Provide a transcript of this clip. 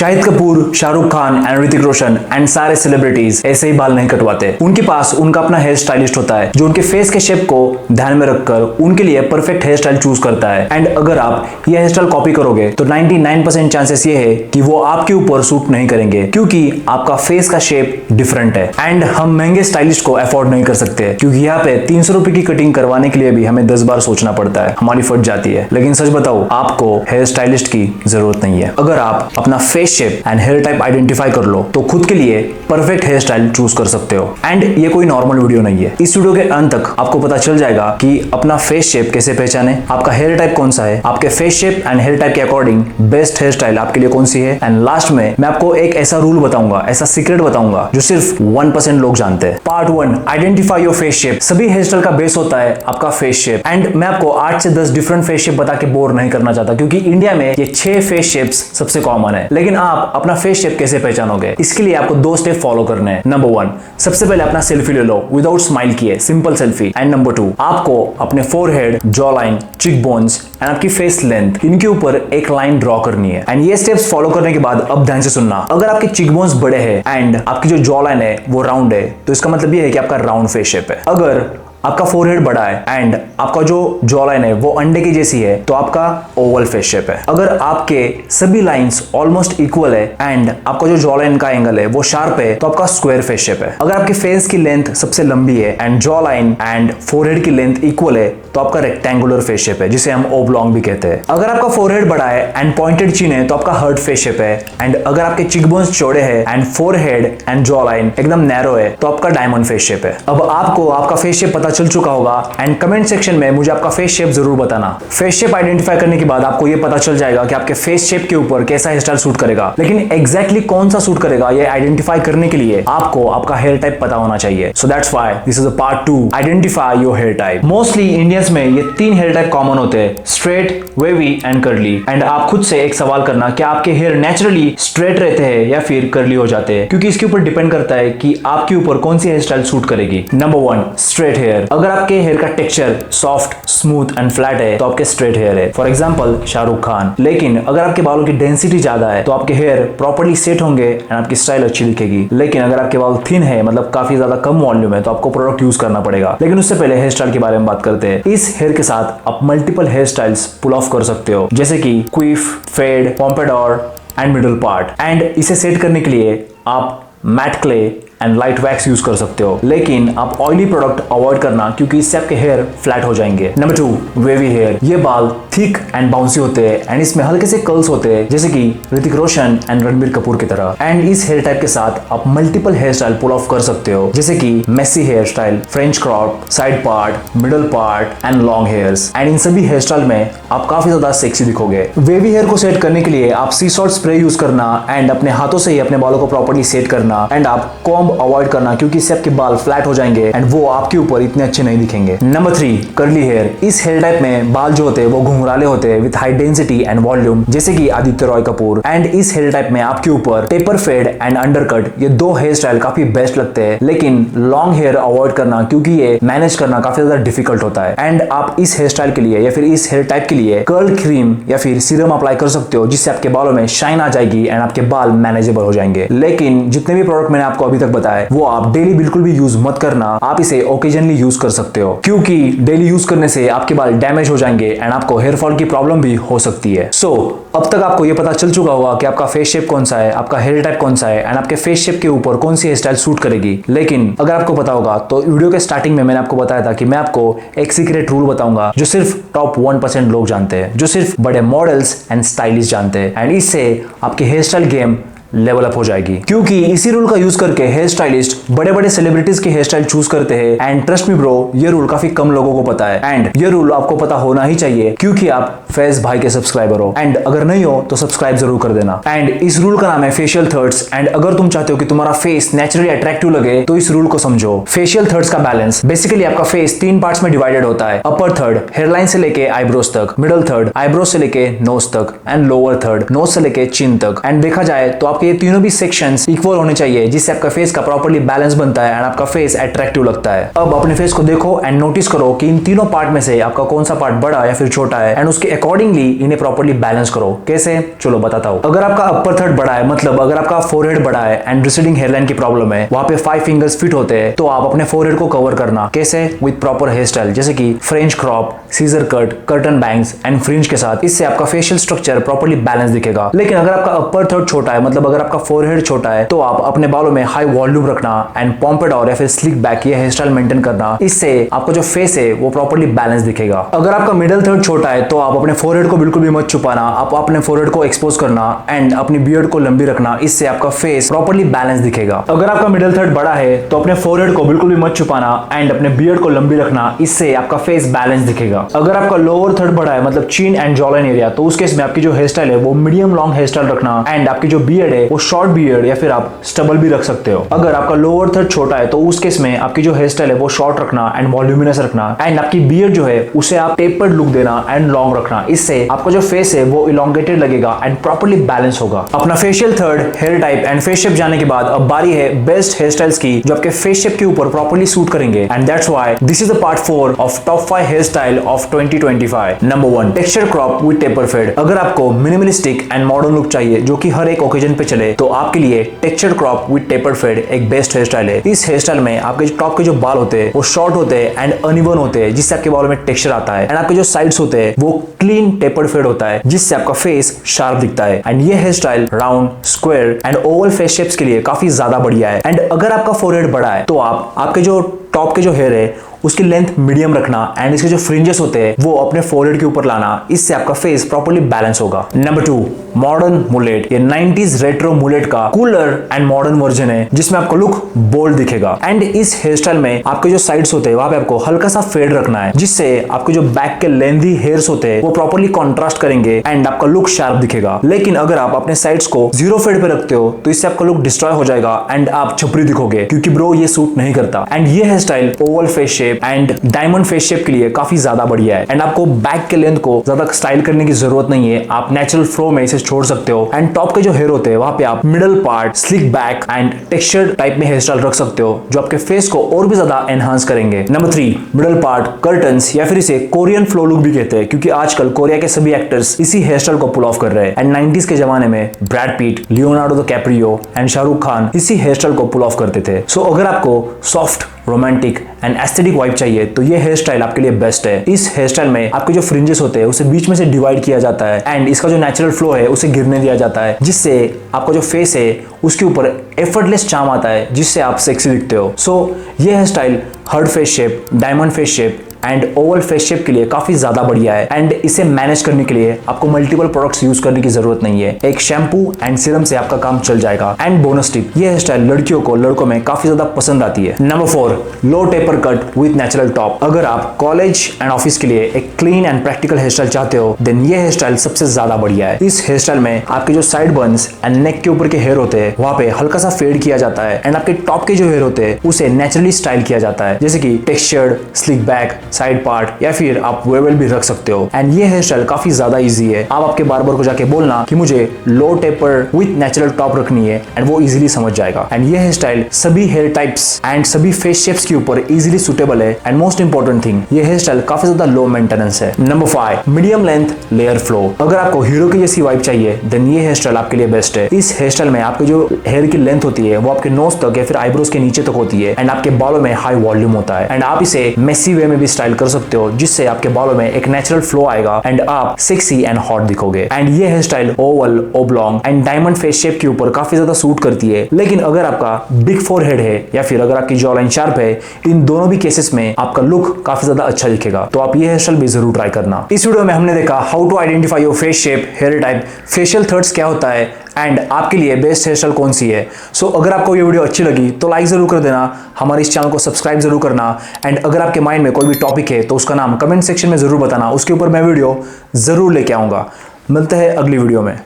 Shahid Kapoor, Shahrukh Khan and Hrithik Roshan and सारे celebrities ऐसे ही बाल नहीं कटवाते। उनके पास उनका अपना हेयर स्टाइलिस्ट होता है जो उनके फेस के शेप को ध्यान में रखकर उनके लिए परफेक्ट हेयर स्टाइल चूज करता है। एंड अगर आप ये हेयर स्टाइल कॉपी करोगे तो 99% चांसेस ये है कि वो आपके ऊपर सूट नहीं करेंगे, क्योंकि आपका फेस का शेप डिफरेंट है। एंड हम महंगे स्टाइलिस्ट को अफोर्ड नहीं कर सकते, क्योंकि यहाँ पे 300 रुपए की कटिंग करवाने के लिए भी हमें 10 बार सोचना पड़ता है, हमारी फट जाती है। लेकिन सच बताओ, आपको हेयर स्टाइलिस्ट की जरूरत नहीं है। अगर आप अपना face shape and hair type identify कर लो तो खुद के लिए परफेक्ट हेयर स्टाइल चूज कर सकते हो। एंड ये कोई नॉर्मल वीडियो नहीं है। इस वीडियो के अंत तक आपको पता चल जाएगा कि अपना फेस शेप कैसे पहचाने, आपका हेयर टाइप कौन सा है, आपके face shape and hair type के अकॉर्डिंग बेस्ट हेयर स्टाइल आपके लिए कौन सी है। एंड लास्ट में मैं आपको एक ऐसा रूल बताऊंगा, ऐसा सीक्रेट बताऊंगा जो सिर्फ 1% लोग जानते हैं। Part 1, identify your face shape. सभी हेयर स्टाइल का बेस होता है आपका फेस शेप। एंड मैं आपको 8 से 10 डिफरेंट फेस शेप बता के बोर नहीं करना चाहता, क्योंकि इंडिया में ये 6 फेस शेप्स सबसे कॉमन है। लेकिन आप अपना फेस शेप कैसे पहचानोगे, इसके लिए आपको 2 स्टेप फॉलो करने हैं। नंबर 1, सबसे पहले अपना सेल्फी ले लो विदाउट स्माइल किए, सिंपल सेल्फी। एंड नंबर 2, आपको अपने फोरहेड, जॉ लाइन, चिक बोन्स एंड आपकी फेस लेंथ, इनके ऊपर एक लाइन ड्रॉ करनी है। एंड ये स्टेप्स फॉलो करने के बाद अब ध्यान से सुनना, अगर आपके चिक बोन्स बड़े हैं एंड आपकी जो जॉ लाइन है वो राउंड है तो इसका मतलब ये है कि आपका राउंड फेस शेप है। अगर आपका फोरहेड बड़ा है एंड आपका जो जॉ लाइन है वो अंडे की जैसी है तो आपका ओवल फेस शेप है। अगर आपके सभी लाइंस ऑलमोस्ट इक्वल है एंड आपका जो जॉ लाइन का एंगल है वो शार्प है तो आपका स्क्वायर फेस शेप है। अगर आपके फेस की लेंथ सबसे लंबी है and jaw line and forehead की लेंथ इक्वल है तो आपका रेक्टेंगुलर फेस शेप है, जिसे हम ओब्लॉन्ग भी कहते हैं। अगर आपका फोरहेड बड़ा है एंड पॉइंटेड चिन है तो आपका हर्ट फेस शेप है। एंड अगर आपके चिक बोन्स चौड़े हैं and forehead and jaw line एकदम नैरो है तो आपका डायमंड फेस शेप है। अब आपको आपका फेस शेप पता चल चुका होगा एंड कमेंट सेक्शन में मुझे आपका फेस शेप जरूर बताना। फेस शेप आइडेंटिफाई करने के बाद आपको यह पता चल जाएगा कि आपके फेस शेप के ऊपर कैसा हेयर स्टाइल सूट करेगा। लेकिन एग्जैक्टली कौन सा सूट करेगा ये आइडेंटिफाई करने के लिए आपको आपका हेयर टाइप पता होना चाहिए। So that's why this is a part 2, identify your hair type. Mostly Indians में ये 3 हेयर टाइप कॉमन होते हैं, straight, wavy and curly. And आप खुद से एक सवाल करना, क्या आपके हेयर नेचुरली स्ट्रेट रहते हैं या फिर कर्ली हो जाते हैं, क्योंकि इसके ऊपर डिपेंड करता है कि आपके ऊपर कौन सी हेयर स्टाइल सूट करेगी। Number 1, straight hair. अगर आपके हेयर का texture soft, smooth and flat है तो आपके स्ट्रेट हेयर है, फॉर एग्जांपल शाहरुख खान। लेकिन अगर आपके बालों की डेंसिटी ज्यादा है तो आपके हेयर प्रॉपर्ली सेट होंगे एंड आपकी स्टाइल अच्छी दिखेगी। लेकिन अगर आपके बाल थिन है, मतलब काफी ज्यादा कम वॉल्यूम है, तो आपको प्रोडक्ट यूज करना पड़ेगा। लेकिन उससे पहले हेयर स्टाइल के बारे में बात करते हैं। इस हेयर के साथ आप multiple hair styles pull off कर सकते हो, जैसे कि quiff, fade, pompadour and middle part. And इसे सेट करने के लिए आप matte clay and light wax use कर सकते हो, लेकिन आप ऑयली प्रोडक्ट अवॉइड करना, क्योंकि इससे आपके हेयर फ्लैट हो जाएंगे। Number 2, wavy hair. ये बाल थिक एंड बाउंसी होते हैं एंड इसमें हल्के से कर्ल्स होते हैं, जैसे कि ऋतिक रोशन एंड रणबीर कपूर की तरह। एंड इस हेयर टाइप के साथ आप multiple hair style pull off कर सकते हो, जैसे कि messy hair style, French crop, side part, middle part and long hairs. And इन सभी हेयर स्टाइल में आप काफी ज्यादा सेक्सी दिखोगे। वेवी हेयर को सेट करने के लिए आप सी सॉल्ट स्प्रे यूज करना एंड अपने हाथों से ही अपने बालों को प्रॉपर्ली सेट करना। एंड आप कॉम्ब अवॉइड करना, क्योंकि इससे आपके बाल फ्लैट हो जाएंगे एंड वो आपके ऊपर इतने अच्छे नहीं दिखेंगे। Number 3, curly hair. इस हेयर टाइप में बाल जो होते हैं वो घुंघराले होते हैं with high density and volume, जैसे कि आदित्य रॉय कपूर। एंड इस हेयर टाइप में आपके ऊपर टेपर फेड एंड अंडरकट, ये 2 हेयर स्टाइल काफी बेस्ट लगते हैं। लेकिन लॉन्ग हेयर अवॉइड करना, क्योंकि ये मैनेज करना काफी ज्यादा डिफिकल्ट होता है। एंड आप इस हेयर स्टाइल के लिए या फिर इस हेयर टाइप के लिए कर्ल क्रीम या फिर सीरम अप्लाई कर सकते हो, जिससे आपके बालों में शाइन आ जाएगी एंड आपके बाल मैनेजेबल हो जाएंगे। लेकिन जितने भी प्रोडक्ट मैंने आपको अभी तक बताए वो आप डेली बिल्कुल भी यूज मत करना। आप इसे ओकेजनली यूज कर सकते हो, क्योंकि डेली यूज करने से आपके बाल डैमेज हो जाएंगे एंड आपको हेयर फॉल की प्रॉब्लम भी हो सकती है। सो अब तक आपको यह पता चल चुका होगा कि आपका फेस शेप कौन सा है, आपका हेयर टाइप कौन सा है एंड आपके फेस शेप के ऊपर कौन सी हेयर स्टाइल सूट करेगी। लेकिन अगर आपको पता होगा तो वीडियो के स्टार्टिंग में मैंने आपको बताया था कि मैं आपको एक सीक्रेट रूल बताऊंगा जो सिर्फ टॉप 1% लोग जानते हैं, जो सिर्फ बड़े मॉडल्स एंड स्टाइलिस्ट जानते हैं। एंड इससे आपकी hair style game level up हो जाएगी, क्योंकि इसी रूल का यूज करके हेयर स्टाइलिस्ट बड़े बड़े सेलिब्रिटीज के हेयर स्टाइल चूज करते हैं। एंड ट्रस्ट मी ब्रो, ये रूल काफी कम लोगों को पता है एंड ये रूल आपको पता होना ही चाहिए, क्योंकि आप फैज भाई के सब्सक्राइबर हो। एंड अगर नहीं हो तो सब्सक्राइब जरूर कर देना। एंड इस रूल का नाम है फेशियल थर्ड्स। एंड अगर तुम चाहते हो कि तुम्हारा फेस नेचुरली अट्रैक्टिव लगे तो इस रूल को समझो। फेशियल थर्ड्स का बैलेंस, बेसिकली आपका फेस 3 पार्ट्स में डिवाइडेड होता है। अपर थर्ड हेयरलाइन से लेके आईब्रोज तक, मिडल थर्ड आईब्रोज से लेके नोज तक एंड लोअर थर्ड नोज से लेके चिन तक। एंड देखा जाए तो आपके आपके ये तीनों भी सेक्शंस इक्वल होने चाहिए, जिससे आपका फेस का प्रॉपर्ली बैलेंस बनता है एंड आपका फेस अट्रैक्टिव लगता है। अब अपने फेस को देखो एंड नोटिस करो कि इन तीनों पार्ट में से आपका कौन सा पार्ट बड़ा या फिर छोटा है एंड उसके अकॉर्डिंगली इन्हें प्रॉपर्ली बैलेंस करो। कैसे, चलो बताता हूँ। अगर आपका अपर थर्ड बड़ा है, मतलब अगर आपका फोरहेड बड़ा है एंड रिसीडिंग हेयरलाइन की प्रॉब्लम है, वहां पे 5 फिंगर्स फिट होते हैं, तो आप अपने फोरहेड को कवर करना। कैसे, विद प्रॉपर हेयर स्टाइल, जैसे कि French crop, scissor cut, curtain bangs and fringe के साथ। इससे आपका फेशियल स्ट्रक्चर प्रॉपर्ली बैलेंस दिखेगा। लेकिन अगर आपका अपर थर्ड छोटा है, मतलब अगर आपका फोरहेड छोटा है, तो आप अपने बालों में हाई वॉल्यूम रखना एंड पॉम्पेडोर या फिर स्लिक बैक ये हेयर स्टाइल मेंटेन करना। इससे आपका जो फेस है वो प्रॉपर्ली बैलेंस दिखेगा। अगर आपका मिडिल थर्ड छोटा है, तो आप अपने फोरहेड को बिल्कुल भी मत छुपाना, आप अपने फोरहेड को एक्सपोज करना एंड अपनी बियर्ड को लंबी रखना। इससे आपका फेस प्रॉपर्ली बैलेंस दिखेगा। अगर आपका मिडिल थर्ड बड़ा है, तो अपने फोरहेड को बिल्कुल भी मत छुपाना एंड अपने बियर्ड को लंबी रखना। इससे आपका फेस बैलेंस दिखेगा। अगर आपका लोअर थर्ड बड़ा है, मतलब चीन एंड जॉलाइन एरिया, तो उस केस में आपकी जो हेयर स्टाइल है वो मीडियम लॉन्ग हेयर स्टाइल रखना एंड आपकी जो बियर्ड है वो शॉर्ट बियर्ड या फिर आप स्टबल भी रख सकते हो। अगर आपका लोअर थर्ड छोटा है, तो उस केस में आपकी जो हेयर स्टाइल है वो शॉर्ट रखना एंड वॉल्यूमिनस रखना एंड आपकी बियर्ड जो है उसे आप टेपर्ड लुक देना एंड लॉन्ग रखना। इससे आपका जो फेस है वो इलोंगेटेड लगेगा एंड प्रॉपर्ली बैलेंस होगा। अपना facial third, hair type and face shape जाने के बाद अब बारी है बेस्ट हेयर स्टाइल्स की, जो आपके फेस शेप के ऊपर प्रॉपर्ली सूट करेंगे। And that's why this is the part 4 of top 5 hair style of 2025। Number 1, texture crop with taper fade. अगर आपको मिनिमलिस्टिक एंड मॉडर्न लुक चाहिए जो कि हर एक ओकेजन पे चले, तो आपके लिए texture crop with taper fade एक बेस्ट हेयर स्टाइल है। इस हेयर स्टाइल में आपके जो टॉप के जो बाल होते हैं वो शॉर्ट होते हैं एंड अनइवन होते हैं, जिससे आपके बालों में टेक्सचर आता है एंड आपके जो साइड्स होते हैं वो क्लीन टेपर्ड फेड होता है, जिससे आपका फेस शार्प दिखता है। एंड ये hair style round, square and oval face shapes के लिए काफी ज्यादा बढ़िया है। एंड अगर आपका फोरहेड बड़ा है, तो आप आपके जो टॉप के जो हेयर है उसकी लेंथ मीडियम रखना एंड इसके जो फ्रिंजेस होते हैं वो अपने फोरहेड के ऊपर लाना। इससे आपका फेस प्रॉपर्ली बैलेंस होगा। Number 2, modern mullet. ये 90s रेट्रो मुलेट का कूलर एंड मॉडर्न वर्जन है, जिसमें आपका लुक बोल्ड दिखेगा। एंड इस हेयर स्टाइल में आपके जो साइड्स होते हैं वहां पे आपको हल्का सा फेड रखना है, जिससे आपके जो बैक के लेंथी हेयर्स होते हैं वो प्रॉपर्ली कॉन्ट्रास्ट करेंगे एंड आपका लुक शार्प दिखेगा। लेकिन अगर आप अपने साइड्स को 0 फेड पे रखते हो, तो इससे आपका लुक डिस्ट्रॉय हो जाएगा एंड आप छपरी दिखोगे, क्योंकि ब्रो ये सूट नहीं करता। एंड ये hair style oval face shape and diamond face shape के लिए काफी ज्यादा बढ़िया है। एंड आपको बैक के लेंथ को ज्यादा स्टाइल करने की जरूरत नहीं है, आप नेचुरल फ्लो में इसे छोड़ सकते हो। एंड टॉप के जो हेयर होते हैं वहां पे आप middle part, slick back and texture type में हेयर स्टाइल रख सकते हो, जो आपके फेस को और भी ज्यादा एनहांस करेंगे। नंबर 3, मिडल पार्ट कर्टन्स, या फिर इसे कोरियन फ्लो लुक भी कहते हैं, क्योंकि आजकल कोरिया के सभी एक्टर्स इसी हेयर स्टाइल को पुल ऑफ कर रहे हैं। एंड 90s के जमाने में ब्रैड पीट, Leonardo Caprio and Shahrukh Khan इसी हेयर स्टाइल को पुल ऑफ करते थे। सो अगर आपको soft, romantic and aesthetic vibe चाहिए, तो ये हेयर स्टाइल आपके लिए बेस्ट है। इस हेयर स्टाइल में आपके जो फ्रिंजेस होते हैं उसे बीच में से डिवाइड किया जाता है एंड इसका जो नेचुरल फ्लो है उसे गिरने दिया जाता है, जिससे आपका जो फेस है उसके ऊपर एफर्टलेस चार्म आता है, जिससे आप सेक्सी दिखते हो। सो ये hair style heart face shape, diamond face shape and oval face shape के लिए काफी ज्यादा बढ़िया है। एंड इसे मैनेज करने के लिए आपको मल्टीपल प्रोडक्ट्स यूज करने की जरूरत नहीं है, एक शैम्पू एंड सीरम से आपका काम चल जाएगा। एंड बोनस टिप, ये हेयर स्टाइल लड़कियों को लड़कों में काफी ज्यादा पसंद आती है। Number 4, low taper cut with natural top. अगर आप कॉलेज एंड ऑफिस के लिए एक clean and practical hair style चाहते हो, देन ये हेयर स्टाइल सबसे ज्यादा बढ़िया है। इस हेयर स्टाइल में आपके जो साइड बन्स एंड नेक के ऊपर के हेयर होते हैं वहां पे हल्का सा फेड किया जाता है एंड आपके टॉप के जो हेयर होते हैं उसे नेचुरली स्टाइल किया जाता है, जैसे कि textured, slick back, side part, फिर आप वेवल भी रख सकते हो। एंड ये हेयर स्टाइल काफी ज्यादा इजी है। आप आपके बार्बर को जाके बोलना कि मुझे लो टेपर विद नेचुरल टॉप रखनी है एंड वो इजीली समझ जाएगा। एंड ये हेयर स्टाइल सभी हेयर टाइप्स एंड सभी फेस शेप्स के ऊपर इजीली सुटेबल है। एंड मोस्ट इंपॉर्टेंट थिंग, ये हेयर स्टाइल काफी ज्यादा लो मेंटेनेंस है। Number 5, medium length layer flow. अगर आपको हीरो की जैसी वाइब चाहिए, देन ये हेयर स्टाइल आपके लिए बेस्ट है। इस हेयर स्टाइल में आपके जो हेयर की लेंथ होती है वो आपके नोज तक या फिर आईब्रोज के नीचे तक होती है एंड आपके बालों में हाई वॉल्यूम होता है। एंड आप इसे मेसी वे में भी स्टाइल कर सकते हो, जिससे आपके बालों में एक नेचुरल फ्लो आएगा एंड आप सेक्सी एंड हॉट दिखोगे। एंड ये hair style oval, oblong and diamond face shape के ऊपर काफी ज्यादा सूट करती है। लेकिन अगर आपका बिग फोरहेड है या फिर अगर आपकी जॉ लाइन शार्प है, इन दोनों भी केसेस में आपका लुक काफी ज्यादा अच्छा दिखेगा। तो आप ये हेयर स्टाइल भी जरूर ट्राई करना। इस वीडियो में हमने देखा how to identify your face shape, hair type, facial thirds क्या होता है एंड आपके लिए बेस्ट हेयर स्टाइल कौन सी है। सो अगर आपको ये वीडियो अच्छी लगी तो लाइक जरूर कर देना, हमारे इस चैनल को सब्सक्राइब जरूर करना। एंड अगर आपके माइंड में कोई भी टॉपिक है तो उसका नाम कमेंट सेक्शन में जरूर बताना, उसके ऊपर मैं वीडियो जरूर लेके आऊंगा। मिलते हैं अगली वीडियो में।